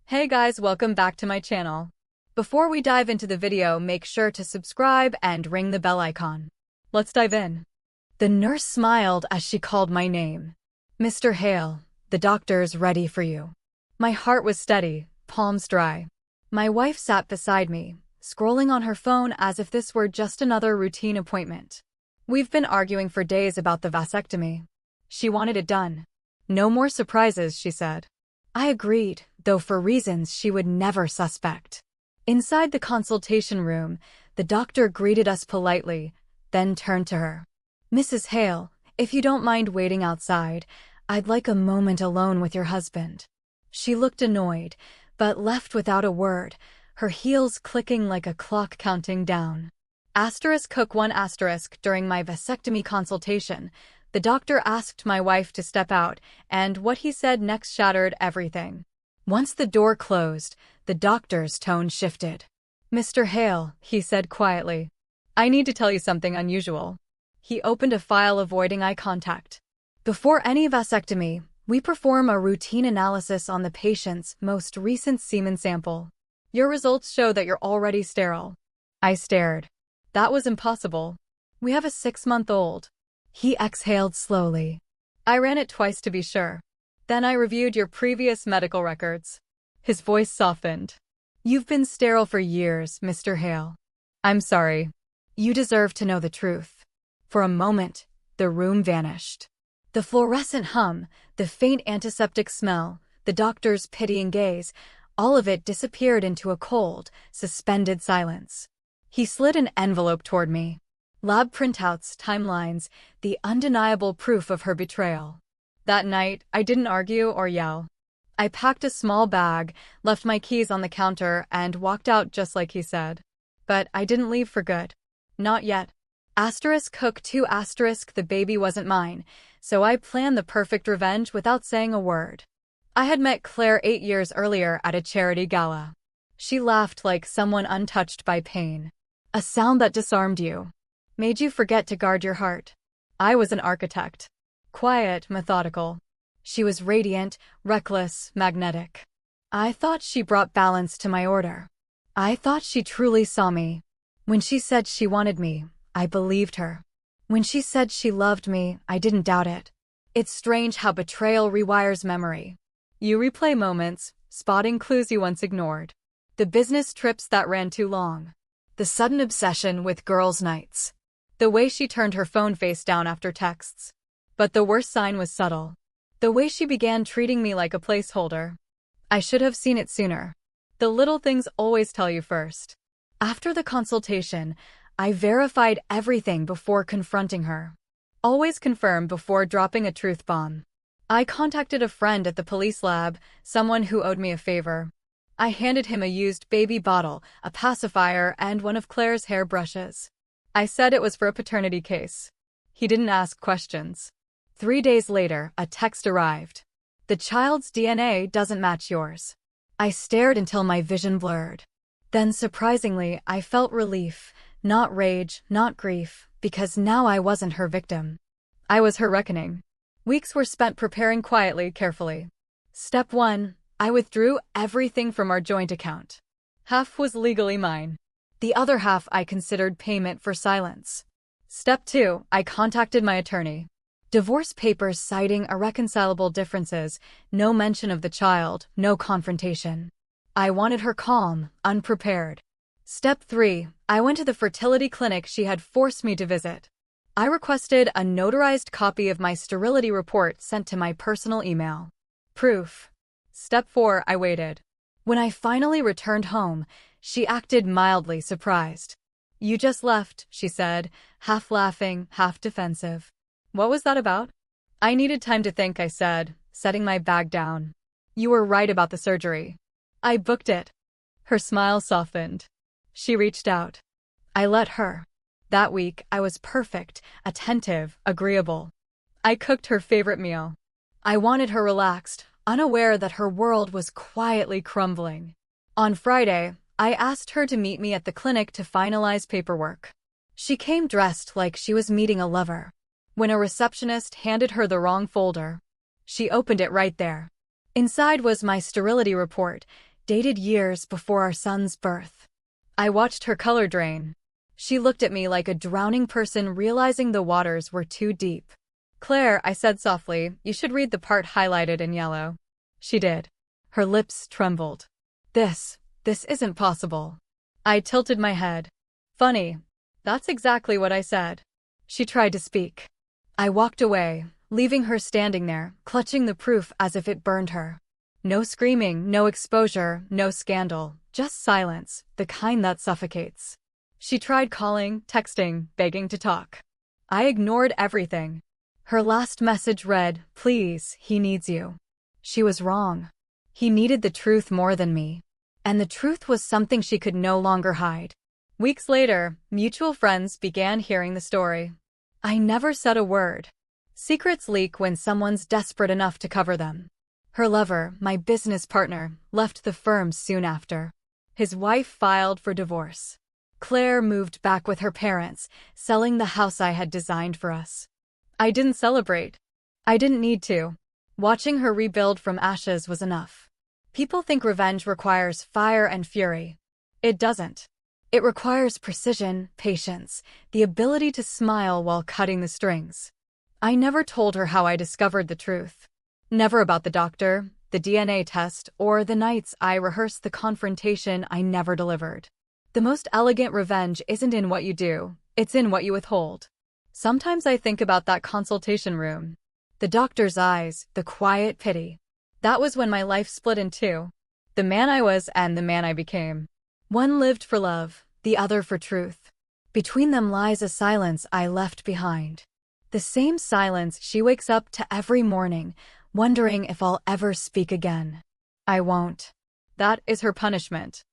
Hey guys, welcome back to my channel. Before we dive into the video, make sure to subscribe and ring the bell icon. Let's dive in. The nurse smiled as she called my name. Mr. Hale, the doctor's ready for you. My heart was steady, palms dry. My wife sat beside me, scrolling on her phone as if this were just another routine appointment. We've been arguing for days about the vasectomy. She wanted it done. No more surprises, she said. I agreed, though for reasons she would never suspect. Inside the consultation room, the doctor greeted us politely, then turned to her. Mrs. Hale, if you don't mind waiting outside, I'd like a moment alone with your husband. She looked annoyed, but left without a word, her heels clicking like a clock counting down. Hook 1 during my vasectomy consultation, the doctor asked my wife to step out, and what he said next shattered everything. Once the door closed, the doctor's tone shifted. Mr. Hale, he said quietly, I need to tell you something unusual. He opened a file, avoiding eye contact. Before any vasectomy, we perform a routine analysis on the patient's most recent semen sample. Your results show that you're already sterile. I stared. That was impossible. We have a 6-month-old. He exhaled slowly. I ran it twice to be sure. Then I reviewed your previous medical records. His voice softened. You've been sterile for years, Mr. Hale. I'm sorry. You deserve to know the truth. For a moment, the room vanished. The fluorescent hum, the faint antiseptic smell, the doctor's pitying gaze, all of it disappeared into a cold, suspended silence. He slid an envelope toward me. Lab printouts, timelines, the undeniable proof of her betrayal. That night, I didn't argue or yell. I packed a small bag, left my keys on the counter, and walked out just like he said. But I didn't leave for good. Not yet. Hook 2 the baby wasn't mine, so I planned the perfect revenge without saying a word. I had met Claire 8 years earlier at a charity gala. She laughed like someone untouched by pain. A sound that disarmed you. Made you forget to guard your heart. I was an architect. Quiet, methodical. She was radiant, reckless, magnetic. I thought she brought balance to my order. I thought she truly saw me. When she said she wanted me, I believed her. When she said she loved me, I didn't doubt it. It's strange how betrayal rewires memory. You replay moments, spotting clues you once ignored. The business trips that ran too long. The sudden obsession with girls' nights. The way she turned her phone face down after texts. But the worst sign was subtle. The way she began treating me like a placeholder. I should have seen it sooner. The little things always tell you first. After the consultation, I verified everything before confronting her. Always confirm before dropping a truth bomb. I contacted a friend at the police lab, someone who owed me a favor. I handed him a used baby bottle, a pacifier, and one of Claire's hair brushes. I said it was for a paternity case. He didn't ask questions. 3 days later, a text arrived. The child's DNA doesn't match yours. I stared until my vision blurred. Then, surprisingly, I felt relief, not rage, not grief, because now I wasn't her victim. I was her reckoning. Weeks were spent preparing quietly, carefully. Step 1, I withdrew everything from our joint account. Half was legally mine. The other half I considered payment for silence. Step 2, I contacted my attorney. Divorce papers citing irreconcilable differences, no mention of the child, no confrontation. I wanted her calm, unprepared. Step 3, I went to the fertility clinic she had forced me to visit. I requested a notarized copy of my sterility report sent to my personal email. Proof. Step 4, I waited. When I finally returned home, she acted mildly surprised. You just left, she said, half laughing, half defensive. What was that about? I needed time to think, I said, setting my bag down. You were right about the surgery. I booked it. Her smile softened. She reached out. I let her. That week, I was perfect, attentive, agreeable. I cooked her favorite meal. I wanted her relaxed, unaware that her world was quietly crumbling. On Friday, I asked her to meet me at the clinic to finalize paperwork. She came dressed like she was meeting a lover. When a receptionist handed her the wrong folder, she opened it right there. Inside was my sterility report, dated years before our son's birth. I watched her color drain. She looked at me like a drowning person realizing the waters were too deep. "Claire," I said softly, "you should read the part highlighted in yellow." She did. Her lips trembled. This isn't possible." I tilted my head. "Funny. That's exactly what I said." She tried to speak. I walked away, leaving her standing there, clutching the proof as if it burned her. No screaming, no exposure, no scandal, just silence, the kind that suffocates. She tried calling, texting, begging to talk. I ignored everything. Her last message read, "Please, he needs you." She was wrong. He needed the truth more than me. And the truth was something she could no longer hide. Weeks later, mutual friends began hearing the story. I never said a word. Secrets leak when someone's desperate enough to cover them. Her lover, my business partner, left the firm soon after. His wife filed for divorce. Claire moved back with her parents, selling the house I had designed for us. I didn't celebrate. I didn't need to. Watching her rebuild from ashes was enough. People think revenge requires fire and fury. It doesn't. It requires precision, patience, the ability to smile while cutting the strings. I never told her how I discovered the truth. Never about the doctor, the DNA test, or the nights I rehearsed the confrontation I never delivered. The most elegant revenge isn't in what you do, it's in what you withhold. Sometimes I think about that consultation room. The doctor's eyes, the quiet pity. That was when my life split in two. The man I was and the man I became. One lived for love, the other for truth. Between them lies a silence I left behind. The same silence she wakes up to every morning, wondering if I'll ever speak again. I won't. That is her punishment.